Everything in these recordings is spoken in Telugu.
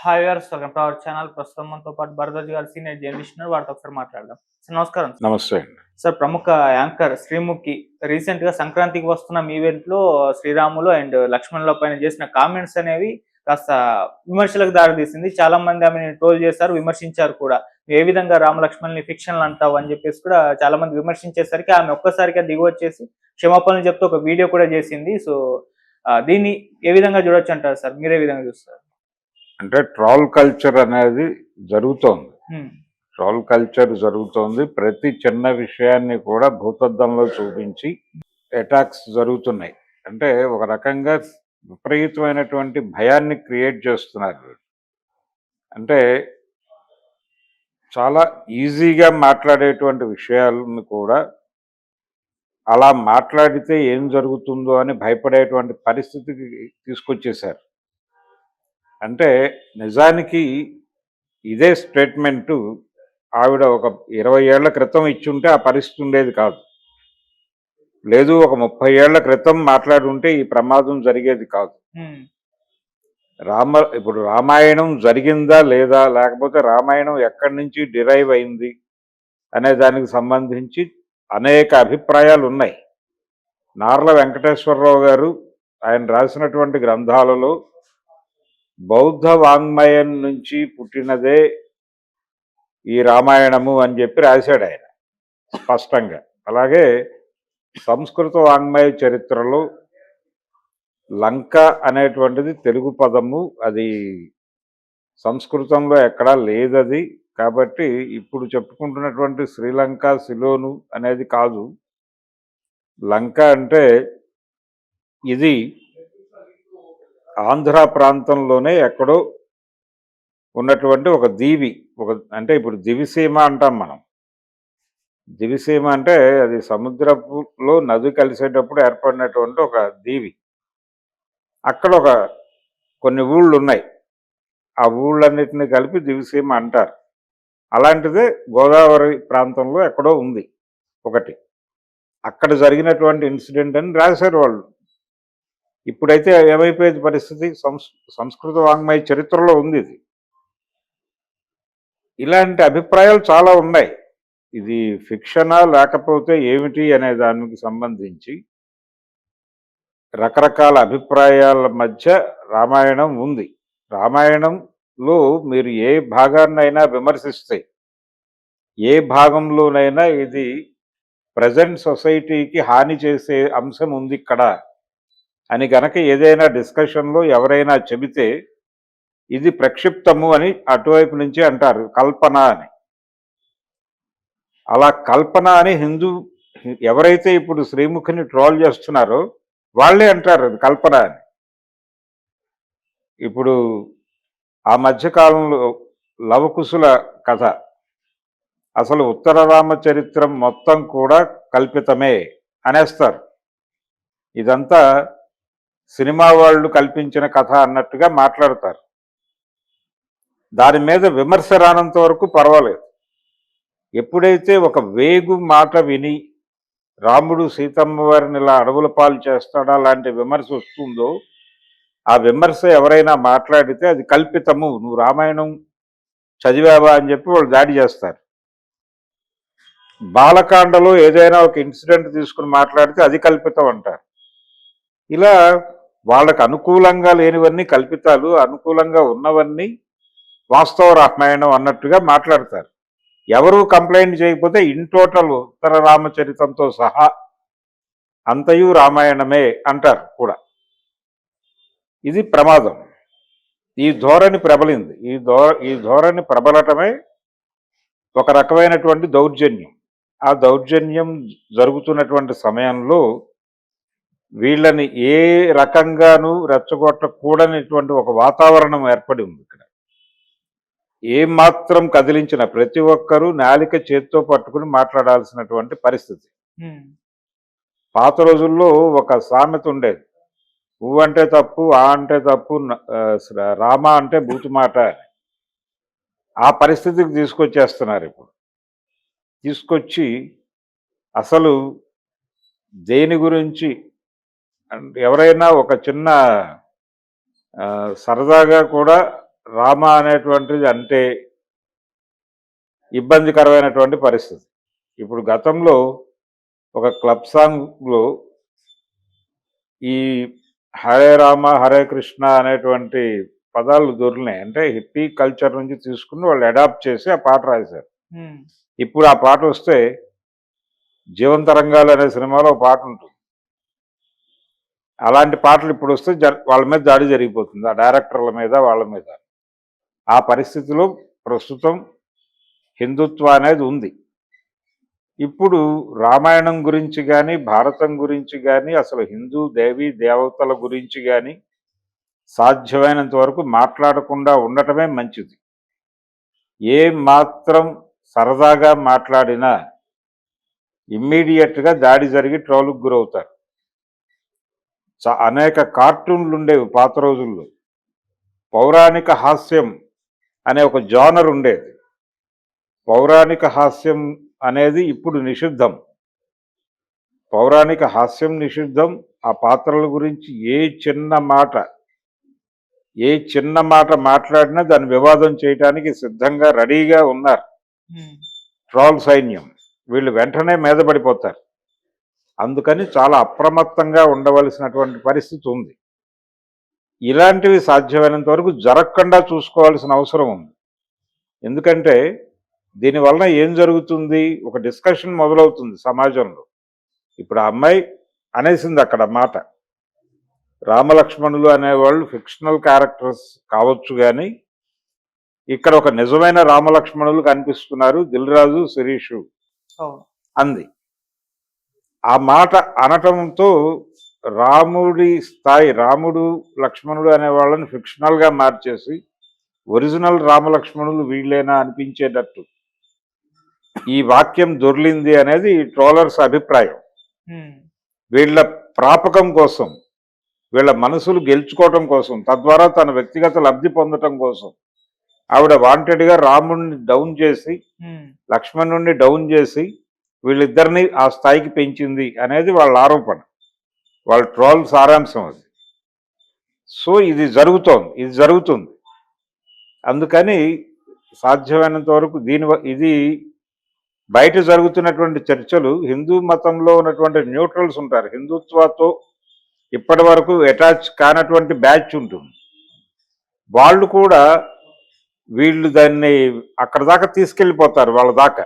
Hi viewers, welcome to our channel. ప్రస్తుతం మనతో పాటు భరద్వాజ్ గారు సీనియర్ జర్నలిస్ట్ ఉన్నారు. వారితో ఒకసారి మాట్లాడదాం. సార్ నమస్కారం. నమస్తే అండి. సార్, ప్రముఖ యాంకర్ శ్రీముఖి రీసెంట్‌గా సంక్రాంతికి వస్తున్న ఈవెంట్‌లో శ్రీరాములు అండ్ లక్ష్మణుల పైన చేసిన కామెంట్స్ అనేవి కాస్త విమర్శలకు దారితీసింది. చాలా మంది ఆమెని ట్రోల్ చేశారు, విమర్శించారు కూడా. ఏ విధంగా రామ లక్ష్మణుల్ని ఫిక్షన్‌లు అంటావు అని చెప్పేసి కూడా చాలా మంది విమర్శించేసరికి ఆమె ఒక్కసారిగా దిగివచ్చేసి క్షమాపణలు చెప్తూ ఒక వీడియో కూడా చేసింది. సో, దీన్ని ఏ విధంగా చూడొచ్చంటారు సార్? మీరే విధంగా చూస్తారు? అంటే ట్రోల్ కల్చర్ అనేది జరుగుతోంది. హ్మ్. ట్రోల్ కల్చర్ జరుగుతోంది. ప్రతి చిన్న విషయాన్ని కూడా భూతద్దంలో చూపించి అటాక్స్ జరుగుతున్నాయి. అంటే ఒక రకంగా విపరీతమైనటువంటి భయాన్ని క్రియేట్ చేస్తున్నారు. అంటే చాలా ఈజీగా మాట్లాడేటువంటి విషయాలను కూడా అలా మాట్లాడితే ఏం జరుగుతుందో అని భయపడేటువంటి పరిస్థితికి తీసుకొచ్చేశారు. అంటే నిజానికి ఇదే స్టేట్మెంటు ఆవిడ ఒక 20 ఏళ్ల క్రితం ఇచ్చుంటే ఆ పరిస్థితి ఉండేది కాదు. లేదు, ఒక 30 ఏళ్ల క్రితం మాట్లాడుంటే ఈ ప్రమాదం జరిగేది కాదు. హ్మ్. ఇప్పుడు రామాయణం జరిగిందా లేదా, లేకపోతే రామాయణం ఎక్కడి నుంచి డిరైవ్ అయింది అనే దానికి సంబంధించి అనేక అభిప్రాయాలు ఉన్నాయి. నార్ల వెంకటేశ్వరరావు గారు ఆయన రాసినటువంటి గ్రంథాలలో బౌద్ధ వాంగ్మయం నుంచి పుట్టినదే ఈ రామాయణము అని చెప్పి రాశాడు ఆయన స్పష్టంగా. అలాగే సంస్కృత వాంగ్మయ చరిత్రలో లంక అనేటువంటిది తెలుగు పదము, అది సంస్కృతంలో ఎక్కడా లేదది. కాబట్టి ఇప్పుడు చెప్పుకుంటున్నటువంటి శ్రీలంక, సిలోను అనేది కాదు. లంక అంటే ఇది ఆంధ్ర ప్రాంతంలోనే ఎక్కడో ఉన్నటువంటి ఒక దీవి. అంటే ఇప్పుడు దివిసీమ అంటాం మనం. దివిసీమ అంటే అది సముద్రపులో నది కలిసేటప్పుడు ఏర్పడినటువంటి ఒక దీవి. అక్కడ కొన్ని ఊళ్ళు ఉన్నాయి. ఆ ఊళ్ళన్నిటిని కలిపి దివిసీమ అంటారు. అలాంటిదే గోదావరి ప్రాంతంలో ఎక్కడో ఉంది ఒకటి. అక్కడ జరిగినటువంటి ఇన్సిడెంట్ అని రాశారు వాళ్ళు. ఇప్పుడైతే ఏమైపోయేది పరిస్థితి? సంస్కృత వాంగ్మయ చరిత్రలో ఉంది ఇది. ఇలాంటి అభిప్రాయాలు చాలా ఉన్నాయి. ఇది ఫిక్షనా లేకపోతే ఏమిటి అనే దానికి సంబంధించి రకరకాల అభిప్రాయాల మధ్య రామాయణం ఉంది. రామాయణంలో మీరు ఏ భాగాన్నైనా విమర్శిస్తే, ఏ భాగంలోనైనా ఇది ప్రజెంట్ సొసైటీకి హాని చేసే అంశం ఉంది ఇక్కడ అని గనక ఏదైనా డిస్కషన్లో ఎవరైనా చెబితే ఇది ప్రక్షిప్తము అని అటువైపు నుంచి అంటారు, కల్పన అని. అలా కల్పన అని ఎవరైతే ఇప్పుడు శ్రీముఖిని ట్రోల్ చేస్తున్నారో వాళ్ళే అంటారు అది కల్పన అని. ఇప్పుడు ఆ మధ్యకాలంలో లవకుశుల కథ, అసలు ఉత్తర రామచరిత్రం మొత్తం కూడా కల్పితమే అనేస్తారు. ఇదంతా సినిమా వాళ్ళు కల్పించిన కథ అన్నట్టుగా మాట్లాడతారు. దాని మీద విమర్శ రానంత వరకు పర్వాలేదు. ఎప్పుడైతే ఒక వేగు మాట విని రాముడు సీతమ్మ వారిని ఇలా అడవుల పాలు చేస్తాడా లాంటి విమర్శ వస్తుందో, ఆ విమర్శ ఎవరైనా మాట్లాడితే అది కల్పితము, నువ్వు రామాయణం చదివావా అని చెప్పి వాళ్ళు దాడి చేస్తారు. బాలకాండలో ఏదైనా ఒక ఇన్సిడెంట్ తీసుకుని మాట్లాడితే అది కల్పితం అంటారు. ఇలా వాళ్ళకు అనుకూలంగా లేనివన్నీ కల్పితాలు, అనుకూలంగా ఉన్నవన్నీ వాస్తవ రామాయణం అన్నట్టుగా మాట్లాడతారు. ఎవరు కంప్లైంట్ చేయకపోతే ఇన్ టోటల్ ఉత్తర రామచరితంతో సహా అంతయు రామాయణమే అంటారు కూడా. ఇది ప్రమాదం. ఈ ధోరణి ప్రబలింది. ఈ ధోరణి ప్రబలటమే ఒక రకమైనటువంటి దౌర్జన్యం. ఆ దౌర్జన్యం జరుగుతున్నటువంటి సమయంలో వీళ్ళని ఏ రకంగానూ రెచ్చగొట్టకూడనటువంటి ఒక వాతావరణం ఏర్పడి ఉంది ఇక్కడ. ఏమాత్రం కదిలించిన ప్రతి ఒక్కరూ నాలిక చేత్తో పట్టుకుని మాట్లాడాల్సినటువంటి పరిస్థితి. పాత రోజుల్లో ఒక సామెత ఉండేది, ఊ అంటే తప్పు, ఆ అంటే తప్పు, రామ అంటే బూతుమాట. ఆ పరిస్థితికి తీసుకొచ్చేస్తున్నారు ఇప్పుడు. తీసుకొచ్చి అసలు దేని గురించి ఎవరైనా ఒక చిన్న సరదాగా కూడా రామ అనేటువంటిది అంటే ఇబ్బందికరమైనటువంటి పరిస్థితి. ఇప్పుడు గతంలో ఒక క్లబ్ సాంగ్లో ఈ హరే రామ హరే కృష్ణ అనేటువంటి పదాలు దొరికినాయి. అంటే హిప్పీ కల్చర్ నుంచి తీసుకుని వాళ్ళు అడాప్ట్ చేసి ఆ పాట రాశారు. ఇప్పుడు ఆ పాట వస్తే జీవన్ తరంగాలు అనే సినిమాలో ఒక పాట ఉంటుంది. అలాంటి పాటలు ఇప్పుడు వస్తే వాళ్ళ మీద దాడి జరిగిపోతుంది, ఆ డైరెక్టర్ల మీద వాళ్ళ మీద. ఆ పరిస్థితిలో ప్రస్తుతం హిందుత్వ అనేది ఉంది. ఇప్పుడు రామాయణం గురించి కానీ భారతం గురించి కానీ అసలు హిందూ దేవీ దేవతల గురించి కానీ సాధ్యమైనంత వరకు మాట్లాడకుండా ఉండటమే మంచిది. ఏ మాత్రం సరదాగా మాట్లాడినా ఇమ్మీడియట్గా దాడి జరిగి ట్రోల్కి గురవుతారు. అనేక కార్టూన్లు ఉండేవి పాత రోజుల్లో. పౌరాణిక హాస్యం అనే ఒక జానర్ ఉండేది. పౌరాణిక హాస్యం అనేది ఇప్పుడు నిషిద్ధం. పౌరాణిక హాస్యం నిషిద్ధం. ఆ పాత్రల గురించి ఏ చిన్న మాట మాట్లాడినా దాన్ని వివాదం చేయడానికి సిద్ధంగా రెడీగా ఉన్నారు ట్రోల్ సైన్యం. వీళ్ళు వెంటనే మీద పడిపోతారు. అందుకని చాలా అప్రమత్తంగా ఉండవలసినటువంటి పరిస్థితి ఉంది. ఇలాంటివి సాధ్యమైనంత వరకు జరగకుండా చూసుకోవాల్సిన అవసరం ఉంది. ఎందుకంటే దీనివలన ఏం జరుగుతుంది, ఒక డిస్కషన్ మొదలవుతుంది సమాజంలో. ఇప్పుడు ఆ అమ్మాయి అనేసింది అక్కడ మాట, రామలక్ష్మణులు అనేవాళ్ళు ఫిక్షనల్ క్యారెక్టర్స్ కావచ్చు, కానీ ఇక్కడ ఒక నిజమైన రామలక్ష్మణులు కనిపిస్తున్నారు, దిల్ రాజు శిరీషు అంది. ఆ మాట అనటంతో రాముడి స్థాయి, రాముడు లక్ష్మణుడు అనే వాళ్ళని ఫిక్షనల్గా మార్చేసి ఒరిజినల్ రామలక్ష్మణులు వీళ్ళేనా అనిపించేటట్టు ఈ వాక్యం దొర్లింది అనేది ట్రోలర్స్ అభిప్రాయం. వీళ్ళ ప్రాపకం కోసం, వీళ్ళ మనసులు గెలుచుకోవటం కోసం, తద్వారా తన వ్యక్తిగత లబ్ధి పొందటం కోసం ఆవిడ వాంటెడ్గా రాముడిని డౌన్ చేసి లక్ష్మణుడిని డౌన్ చేసి వీళ్ళిద్దరిని ఆ స్థాయికి పెంచింది అనేది వాళ్ళ ఆరోపణ, వాళ్ళ ట్రోల్ సారాంశం అది. సో ఇది జరుగుతుంది. అందుకని సాధ్యమైనంత వరకు ఇది బయట జరుగుతున్నటువంటి చర్చలు, హిందూ మతంలో ఉన్నటువంటి న్యూట్రల్స్ ఉంటారు, హిందుత్వతో ఇప్పటి వరకు అటాచ్ కానటువంటి బ్యాచ్ ఉంటుంది, వాళ్ళు కూడా వీళ్ళు దాన్ని అక్కడ దాకా తీసుకెళ్ళిపోతారు. వాళ్ళ దాకా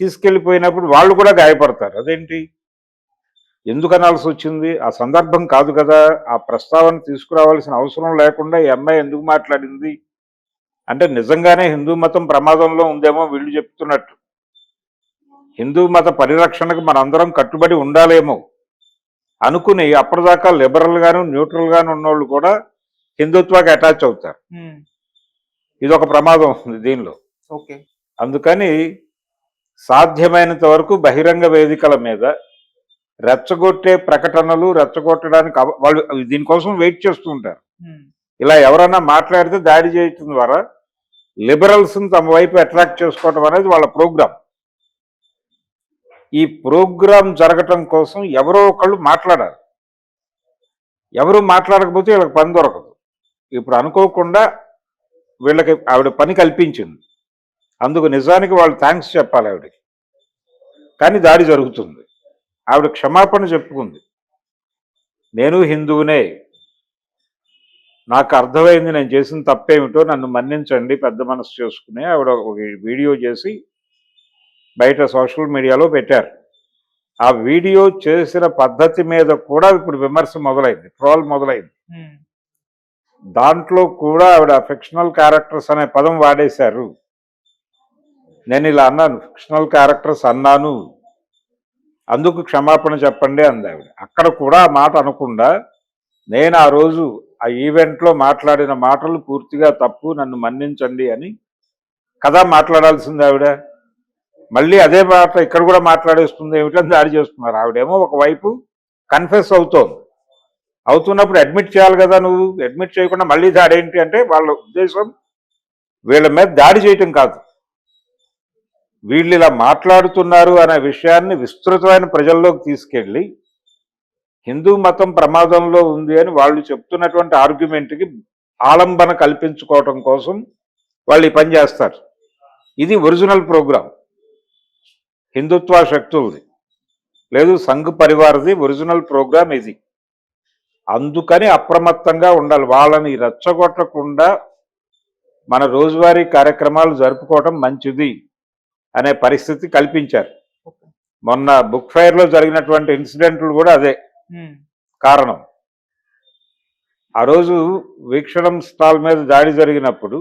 తీసుకెళ్ళిపోయినప్పుడు వాళ్ళు కూడా గాయపడతారు. అదేంటి, ఎందుకు అనాల్సి వచ్చింది, ఆ సందర్భం కాదు కదా, ఆ ప్రస్తావన తీసుకురావాల్సిన అవసరం లేకుండా ఈ అమ్మాయి ఎందుకు మాట్లాడింది అంటే నిజంగానే హిందూ మతం ప్రమాదంలో ఉందేమో వీళ్ళు చెప్తున్నట్టు. హిందూ మత పరిరక్షణకు మనందరం కట్టుబడి ఉండాలేమో అనుకుని అప్పటిదాకా లిబరల్ గాను న్యూట్రల్ గాను ఉన్నోళ్ళు కూడా హిందుత్వాకి అటాచ్ అవుతారు. ఇది ఒక ప్రమాదం ఉంది దీనిలో. అందుకని సాధ్యమైనంత వరకు బహిరంగ వేదికల మీద రెచ్చగొట్టే ప్రకటనలు, రెచ్చగొట్టడానికి వాళ్ళు దీనికోసం వెయిట్ చేస్తూ ఉంటారు. ఇలా ఎవరన్నా మాట్లాడితే దాడి చేయటం ద్వారా లిబరల్స్ని తమ వైపు అట్రాక్ట్ చేసుకోవటం అనేది వాళ్ళ ప్రోగ్రాం. ఈ ప్రోగ్రాం జరగటం కోసం ఎవరో ఒకళ్ళు మాట్లాడాలి. ఎవరు మాట్లాడకపోతే వీళ్ళకి పని దొరకదు. ఇప్పుడు అనుకోకుండా వీళ్ళకి ఆవిడ పని కల్పించింది, అందుకు నిజానికి వాళ్ళు థ్యాంక్స్ చెప్పాలి ఆవిడకి. కానీ దాడి జరుగుతుంది. ఆవిడ క్షమాపణ చెప్పుకుంది, నేను హిందువునే, నాకు అర్థమైంది నేను చేసిన తప్పేమిటో, నన్ను మన్నించండి, పెద్ద మనసు చేసుకుని ఆవిడ ఒక వీడియో చేసి బయట సోషల్ మీడియాలో పెట్టారు. ఆ వీడియో చేసిన పద్ధతి మీద కూడా ఇప్పుడు విమర్శ మొదలైంది, ట్రోల్ మొదలైంది. దాంట్లో కూడా ఆవిడ ఫిక్షనల్ క్యారెక్టర్స్ అనే పదం వాడేశారు. నేను ఇలా అన్నాను, ఫిక్షనల్ క్యారెక్టర్స్ అన్నాను, అందుకు క్షమాపణ చెప్పండి అంది ఆవిడ. అక్కడ కూడా ఆ మాట అనకుండా, నేను ఆ రోజు ఆ ఈవెంట్లో మాట్లాడిన మాటలు పూర్తిగా తప్పు, నన్ను మన్నించండి అని కదా మాట్లాడాల్సింది ఆవిడ. మళ్ళీ అదే మాట ఇక్కడ కూడా మాట్లాడేస్తుంది ఏమిటని దాడి చేస్తున్నారు. ఆవిడేమో ఒకవైపు కన్ఫెస్ అవుతున్నప్పుడు అడ్మిట్ చేయాలి కదా, నువ్వు అడ్మిట్ చేయకుండా మళ్ళీ దాడి ఏంటి అంటే వాళ్ళ ఉద్దేశం వీళ్ళ మీద దాడి చేయటం కాదు, వీళ్ళు ఇలా మాట్లాడుతున్నారు అనే విషయాన్ని విస్తృతమైన ప్రజల్లోకి తీసుకెళ్ళి హిందూ మతం ప్రమాదంలో ఉంది అని వాళ్ళు చెప్తున్నటువంటి ఆర్గ్యుమెంట్కి ఆలంబన కల్పించుకోవటం కోసం వాళ్ళు ఈ పని చేస్తారు. ఇది ఒరిజినల్ ప్రోగ్రాం హిందుత్వ శక్తులది, లేదు సంఘ్ పరివార్ది ఒరిజినల్ ప్రోగ్రాం ఇది. అందుకని అప్రమత్తంగా ఉండాలి. వాళ్ళని రెచ్చగొట్టకుండా మన రోజువారీ కార్యక్రమాలు జరుపుకోవటం మంచిది అనే పరిస్థితి కల్పించారు. మొన్న బుక్ ఫైర్ లో జరిగినటువంటి ఇన్సిడెంట్లు కూడా అదే కారణం. ఆ రోజు వీక్షణం స్టాల్ మీద దాడి జరిగినప్పుడు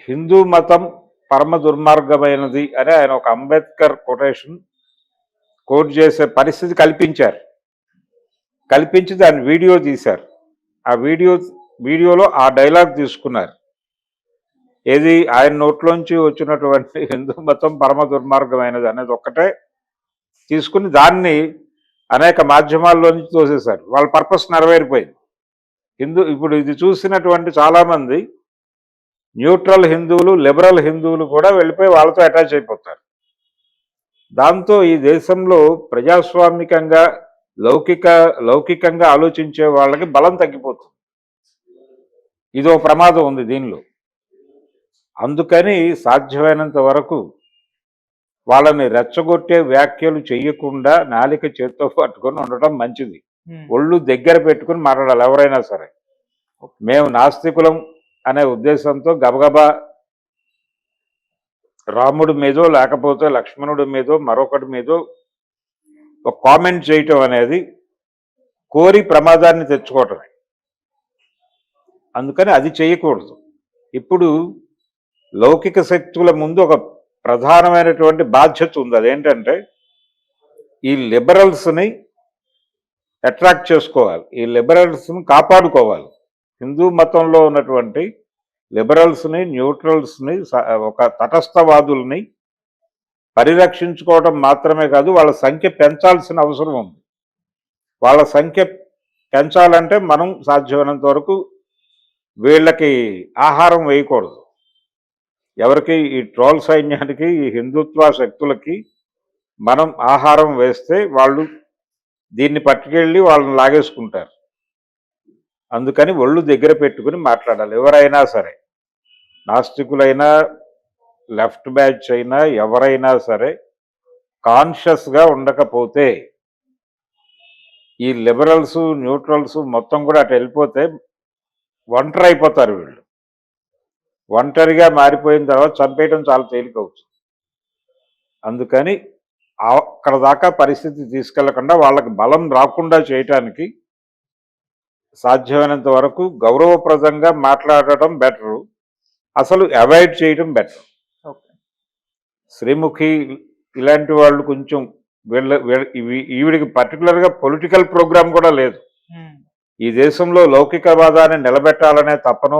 హిందూ మతం పరమ దుర్మార్గమైనది అని ఆయన ఒక అంబేద్కర్ కొటేషన్ కోట్ చేసే పరిస్థితి కల్పించారు. కల్పించి దాన్ని వీడియో తీశారు. ఆ వీడియోలో ఆ డైలాగ్ తీసుకున్నారు. ఏది ఆయన నోట్లోంచి వచ్చినటువంటి హిందూ మతం పరమ దుర్మార్గమైనది అనేది ఒక్కటే తీసుకుని దాన్ని అనేక మాధ్యమాల్లో నుంచి తోసేశారు. వాళ్ళ పర్పస్ నెరవేరిపోయింది. ఇప్పుడు ఇది చూసినటువంటి చాలామంది న్యూట్రల్ హిందువులు, లిబరల్ హిందువులు కూడా వెళ్ళిపోయి వాళ్ళతో అటాచ్ అయిపోతారు. దాంతో ఈ దేశంలో ప్రజాస్వామికంగా లౌకికంగా ఆలోచించే వాళ్ళకి బలం తగ్గిపోతుంది. ఇదో ప్రమాదం ఉంది దీనిలో. అందుకని సాధ్యమైనంత వరకు వాళ్ళని రెచ్చగొట్టే వ్యాఖ్యలు చేయకుండా నాలిక చేత్తో పట్టుకొని ఉండటం మంచిది. ఒళ్ళు దగ్గర పెట్టుకుని మాట్లాడాలి ఎవరైనా సరే. మేము నాస్తికులం అనే ఉద్దేశంతో గబగబా రాముడి మీదో లేకపోతే లక్ష్మణుడి మీదో మరొకటి మీదో ఒక కామెంట్ చేయటం అనేది కోరి ప్రమాదాన్ని తెచ్చుకోవటమే. అందుకని అది చేయకూడదు. ఇప్పుడు లౌకిక శక్తుల ముందు ఒక ప్రధానమైనటువంటి బాధ్యత ఉంది. అదేంటంటే ఈ లిబరల్స్ని అట్రాక్ట్ చేసుకోవాలి, ఈ లిబరల్స్ని కాపాడుకోవాలి. హిందూ మతంలో ఉన్నటువంటి లిబరల్స్ని, న్యూట్రల్స్ని, ఒక తటస్థవాదుల్ని పరిరక్షించుకోవడం మాత్రమే కాదు, వాళ్ళ సంఖ్య పెంచాల్సిన అవసరం ఉంది. వాళ్ళ సంఖ్య పెంచాలంటే మనం సాధ్యమైనంత వరకు వీళ్ళకి ఆహారం వేయకూడదు. ఎవరికి ఈ ట్రోల్ సైన్యానికి, ఈ హిందుత్వ శక్తులకి మనం ఆహారం వేస్తే వాళ్ళు దీన్ని పట్టుకెళ్ళి వాళ్ళని లాగేసుకుంటారు. అందుకని ఒళ్ళు దగ్గర పెట్టుకుని మాట్లాడాలి. ఎవరైనా సరే, నాస్తికులైనా, లెఫ్ట్ బ్యాచ్ అయినా, ఎవరైనా సరే కాన్షియస్గా ఉండకపోతే ఈ లిబరల్స్, న్యూట్రల్స్ మొత్తం కూడా అటు వెళ్ళిపోతే ఒంటరి అయిపోతారు. వీళ్ళు ఒంటరిగా మారిపోయిన తర్వాత చంపేయటం చాలా తేలికవుతుంది. అందుకని అక్కడ దాకా పరిస్థితి తీసుకెళ్లకుండా వాళ్ళకి బలం రాకుండా చేయటానికి సాధ్యమైనంత వరకు గౌరవప్రదంగా మాట్లాడటం బెటరు, అసలు అవాయిడ్ చేయటం బెటర్. శ్రీముఖి ఇలాంటి వాళ్ళు కొంచెం ఈవిడికి పర్టికులర్గా పొలిటికల్ ప్రోగ్రామ్ కూడా లేదు. ఈ దేశంలో లౌకికవాదాన్ని నిలబెట్టాలనే తపన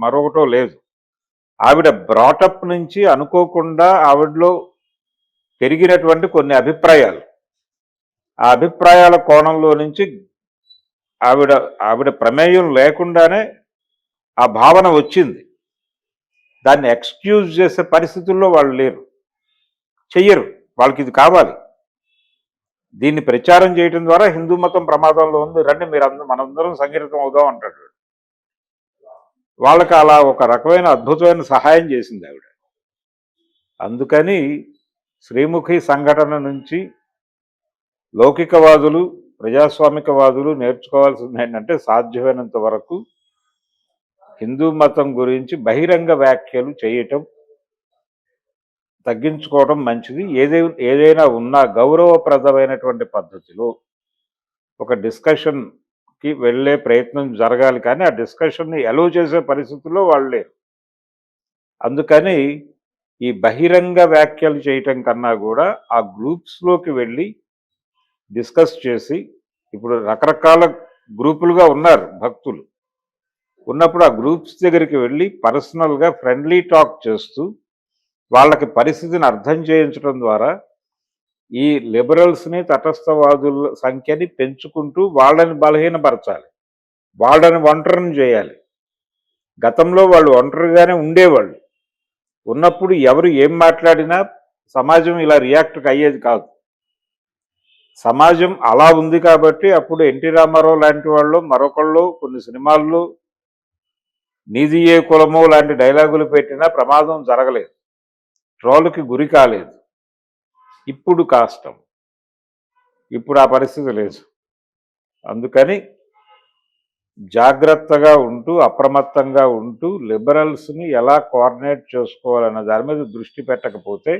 మరొకటో లేదు. ఆవిడ బ్రాటప్ నుంచి అనుకోకుండా ఆవిడలో పెరిగినటువంటి కొన్ని అభిప్రాయాలు, ఆ అభిప్రాయాల కోణంలో నుంచి ఆవిడ ప్రమేయం లేకుండానే ఆ భావన వచ్చింది. దాన్ని ఎక్స్క్యూజ్ చేసే పరిస్థితుల్లో వాళ్ళు లేరు, చెయ్యరు. వాళ్ళకి ఇది కావాలి. దీన్ని ప్రచారం చేయడం ద్వారా హిందూ మతం ప్రమాదంలో ఉంది, రండి మనందరం సంఘటితం అవుదాం అంటాడు. వాళ్ళకి అలా ఒక రకమైన అద్భుతమైన సహాయం చేసింది ఆవిడ. అందుకని శ్రీముఖి సంఘటన నుంచి లౌకికవాదులు, ప్రజాస్వామికవాదులు నేర్చుకోవాల్సింది ఏంటంటే సాధ్యమైనంత వరకు హిందూ మతం గురించి బహిరంగ వ్యాఖ్యలు చేయటం తగ్గించుకోవడం మంచిది. ఏదైనా ఉన్నా గౌరవప్రదమైనటువంటి పద్ధతిలో ఒక డిస్కషన్కి వెళ్ళే ప్రయత్నం జరగాలి, కానీ ఆ డిస్కషన్ని అలో చేసే పరిస్థితుల్లో వాళ్ళు లేరు. అందుకని ఈ బహిరంగ వ్యాఖ్యలు చేయటం కన్నా కూడా ఆ గ్రూప్స్లోకి వెళ్ళి డిస్కస్ చేసి, ఇప్పుడు రకరకాల గ్రూపులుగా ఉన్నారు భక్తులు, ఉన్నప్పుడు ఆ గ్రూప్స్ దగ్గరికి వెళ్ళి పర్సనల్గా ఫ్రెండ్లీ టాక్ చేస్తూ వాళ్ళకి పరిస్థితిని అర్థం చేయించడం ద్వారా ఈ లిబరల్స్ని, తటస్థవాదుల సంఖ్యని పెంచుకుంటూ వాళ్ళని బలహీనపరచాలి, వాళ్ళని ఒంటరిని చేయాలి. గతంలో వాళ్ళు ఒంటరిగానే ఉండేవాళ్ళు. ఉన్నప్పుడు ఎవరు ఏం మాట్లాడినా సమాజం ఇలా రియాక్ట్ అయ్యేది కాదు. సమాజం అలా ఉంది కాబట్టి అప్పుడు ఎన్టీ రామారావు లాంటి వాళ్ళు మరొకళ్ళు కొన్ని సినిమాల్లో నీది ఏ కులమో లాంటి డైలాగులు పెట్టినా ప్రమాదం జరగలేదు, ట్రోల్కి గురి కాలేదు. ఇప్పుడు కష్టం, ఇప్పుడు ఆ పరిస్థితి లేదు. అందుకని జాగ్రత్తగా ఉంటూ అప్రమత్తంగా ఉంటూ లిబరల్స్ని ఎలా కోఆర్డినేట్ చేసుకోవాలన్న దాని మీద దృష్టి పెట్టకపోతే